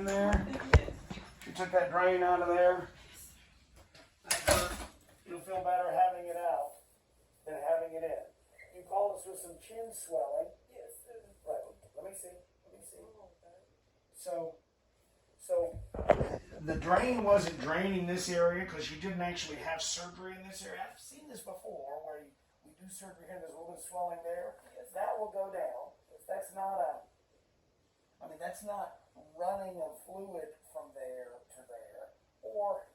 in there. You took that drain out of there. You'll feel better having it out than having it in. You called us with some chin swelling. Yes. Right. Let me see. So the drain wasn't draining this area because you didn't actually have surgery in this area. I've seen this before where we do surgery here and there's a little bit of swelling there. That will go down. That's not that's not running of fluid from there to there. Or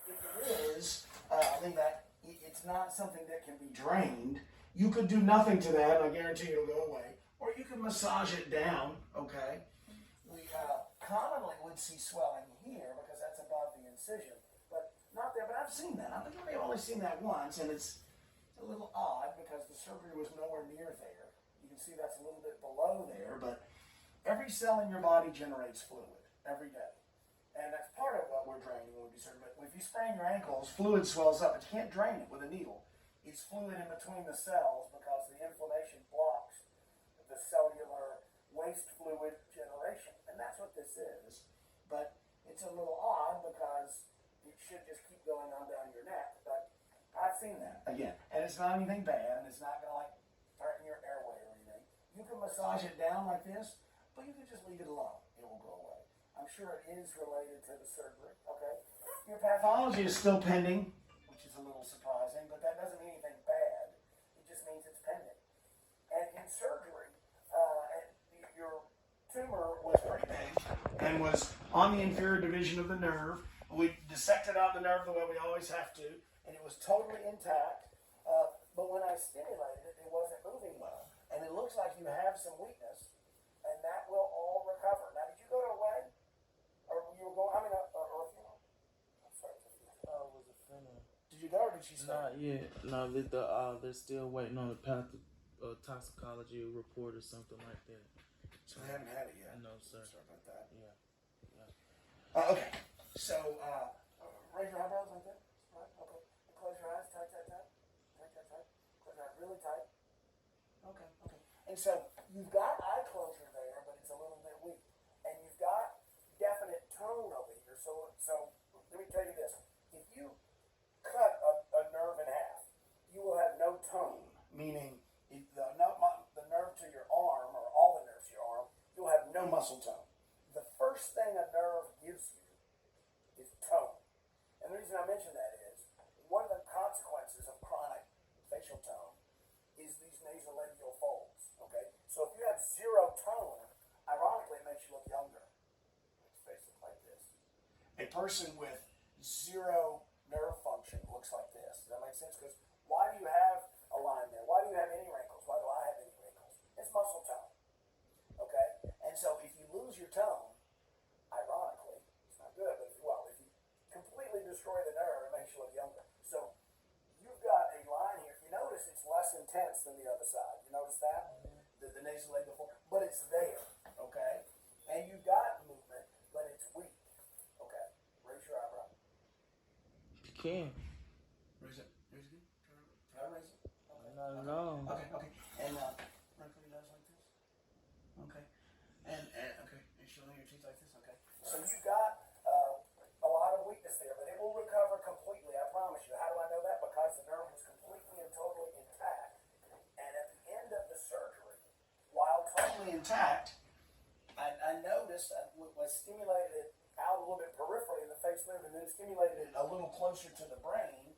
if it is, I think that it's not something that can be drained. You could do nothing to that, and I guarantee it'll go away. Or you can massage it down, okay? We commonly would see swelling here because that's above the incision, but not there. But I've seen that. I think I've only seen that once, and it's a little odd because the surgery was nowhere near there. You can see that's a little bit below there, but every cell in your body generates fluid every day. And that's part of what we're draining when we do surgery. But if you sprain your ankles, fluid swells up, but you can't drain it with a needle. It's fluid in between the cells because the inflammation blocks the cellular waste fluid generation. And that's what this is. But it's a little odd because it should just keep going on down your neck. But I've seen that. Again, and it's not anything bad, and it's not going to like threaten your airway or anything. You can massage it down like this, but you can just leave it alone. It will go away. I'm sure it is related to the surgery, okay? Your pathology is still pending, which is a little surprising, but that doesn't mean anything bad. It just means it's pending. And in surgery, your tumor was pretty big and was on the inferior division of the nerve. We dissected out the nerve the way we always have to, and it was totally intact. But when I stimulated it, it wasn't moving well. And it looks like you have some weakness, and that will all recover. Now, did you go to a wedding? Or you were going, or a funeral? I'm sorry. It was a funeral. Did you go or did she stay? Not yet. No, they're still waiting on the toxicology report or something like that. So they haven't had it yet? No, sir. Sorry about that. Yeah. Okay. So, raise your eyebrows like that. Right? Okay. Close your eyes. Tight. Tight. Close your eyes really tight. Okay. And so, you've got eye closure there, but it's a little bit weak. And you've got definite tone over here. So let me tell you this. If you cut a nerve in half, you will have no tone, meaning the nerve to your arm, or all the nerves to your arm, you'll have no muscle tone. The first thing a nerve gives you is tone. And the reason I mention that is, one of the consequences of chronic facial tone is these nasolabial folds, okay? So if you have zero tone, ironically, it makes you look younger. Let's face it like this. A person with zero nerve function looks like this. Does that make sense? Because why do you have a line there? Why do you have any wrinkles? Why do I have any wrinkles? It's muscle tone, okay? And so if you lose your tone, ironically, it's not good, but if you completely destroy the nerve, it makes you look younger. So you've got a line here. If you notice, it's less intense than the other side. You notice that? The nasolabial fold, but it's there, okay? And you've got movement, but it's weak. Okay, raise your eyebrow. You can. Raise it again. Try to raise it. Okay. No. Okay. And wrinkle your nose like this. Okay. And okay. And showing your teeth like this. Okay. So you've got a lot of weakness there, but it will recover completely. I promise you. How do I know that? Because the nerve was completely and totally intact. And at the end of the surgery, while totally intact, I noticed I stimulated it out a little bit peripherally in the face nerve, and then stimulated it a little closer to the brain,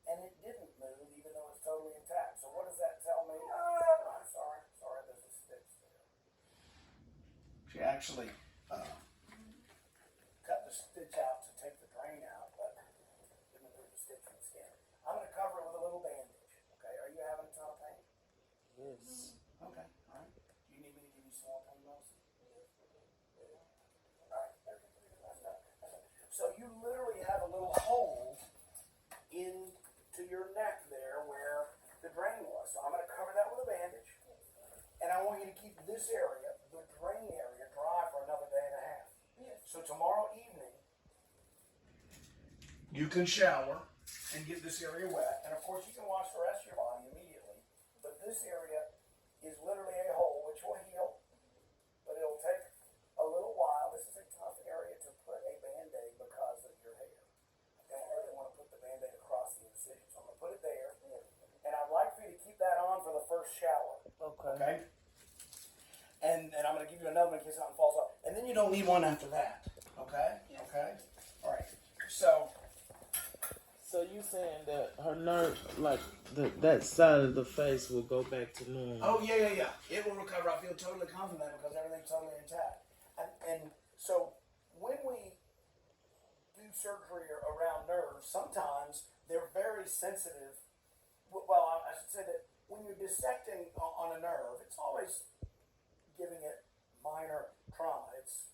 and it didn't move even though it's totally intact. So what does that tell me? I'm sorry, there's a stitch there. She actually cut the stitch out to take the drain out, but didn't move the stitch in the skin. I'm going to cover it with a little bandage. Okay, are you having a ton of pain? Yes. Okay, all right. Do you need me to give you some more pain medicine? All right. So you literally have a little hole into your neck there where the drain was. So I'm going to cover that with a bandage, and I want you to keep this area, the drain area, dry for another day and a half. So tomorrow evening, you can shower and get this area wet, and of course you can wash the rest of your body immediately. But this area is literally a hole which will heal, but it'll take a little while. This is a Okay? And I'm going to give you another one in case something falls off. And then you don't need one after that. Okay? Okay? All right. So you saying that her nerve, like that side of the face, will go back to normal? Oh, yeah. It will recover. I feel totally confident because everything's totally intact. And so when we do surgery around nerves, sometimes they're very sensitive. Well, I should say that when you're dissecting on a nerve, it's always giving it minor trauma. It's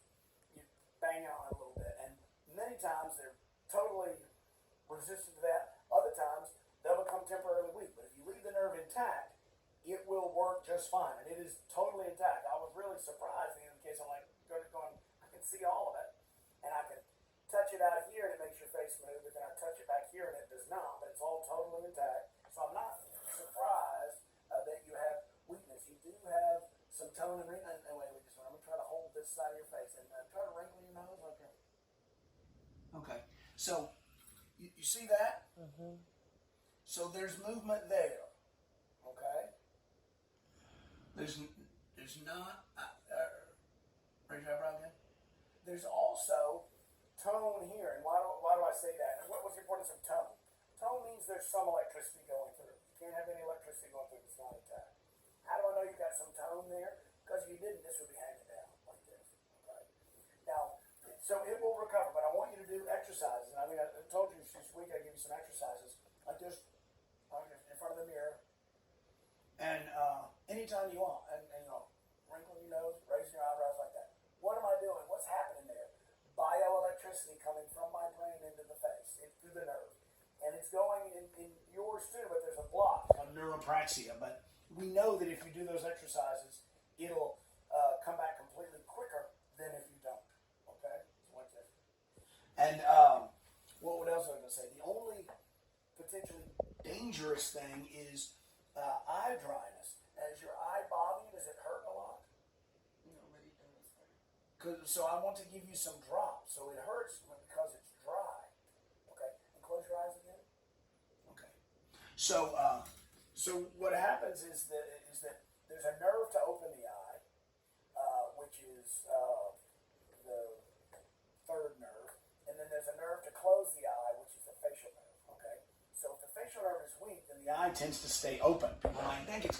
you banging on it a little bit. And many times they're totally resistant to that. Other times they'll become temporarily weak. But if you leave the nerve intact, it will work just fine. And it is totally intact. I was really surprised in the case I'm like going, I can see all of it. And I can touch it out here and it makes your face move, but then I touch it back here and it does not. But it's all totally intact. So I'm not surprised that you have weakness. You do have some tone and wrinkle. And wait, I'm going to try to hold this side of your face and try to wrinkle your nose like that. Okay. So you see that? Mm-hmm. So there's movement there. Okay. There's not. Raise your eyebrow again. There's also tone here, and why do I say that? And what's the importance of tone? Tone means there's some electricity going through. You can't have any electricity going through if it's not intact. How do I know you got some tone there? Because if you didn't, this would be hanging down like this. Okay. Now, so it will recover, but I want you to do exercises. And I mean, I told you this week I give you some exercises like this in front of the mirror, and anytime you want, and wrinkling your nose, raising your eyebrows like that. What am I doing? What's happening there? Bioelectricity coming from my brain into the face, through the nerve. And it's going in yours too, but there's a block called neuropraxia. But we know that if you do those exercises, it'll come back completely quicker than if you don't. Okay? Like this. And what else was I going to say? The only potentially dangerous thing is eye dryness. As your eye bothering, does it hurt a lot? So I want to give you some drops. So it hurts because it's dry. Okay? And close your eyes again. Okay. So what happens is that there's a nerve to open the eye, which is the third nerve, and then there's a nerve to close the eye, which is the facial nerve. Okay. So if the facial nerve is weak, then the eye tends to stay open. People might think it's